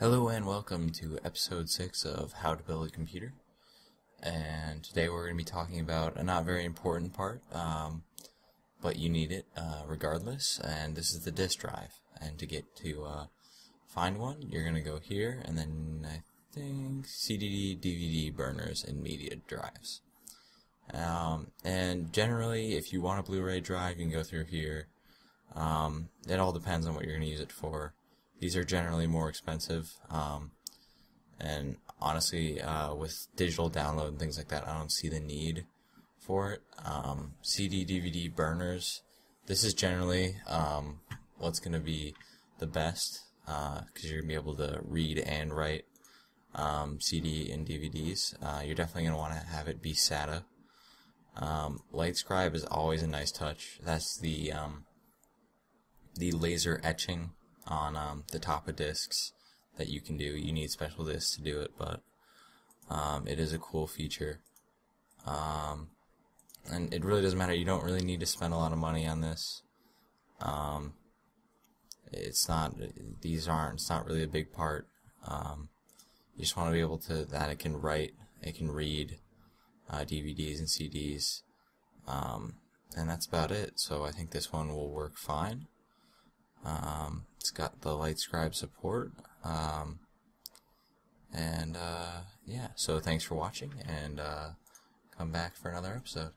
Hello and welcome to episode 6 of How to Build a Computer. And today we're going to be talking about a not very important part, but you need it regardless, and this is the disk drive. And to get to find one, you're going to go here, and then I think CD, DVD burners, and media drives. And generally, if you want a Blu-ray drive, you can go through here. It all depends on what you're going to use it for. These are generally more expensive, and honestly, with digital download and things like that, I don't see the need for it. CD, DVD burners, this is generally what's going to be the best, because you're going to be able to read and write CD and DVDs. You're definitely going to want to have it be SATA. LightScribe is always a nice touch. That's the laser etching on the top of discs that you can do. You need special discs to do it, but it is a cool feature. And it really doesn't matter. You don't really need to spend a lot of money on this. It's not really a big part. You just want to be able to, that it can write, it can read DVDs and CDs, and that's about it. So I think this one will work fine. It's got the LightScribe support, and yeah, so thanks for watching, and come back for another episode.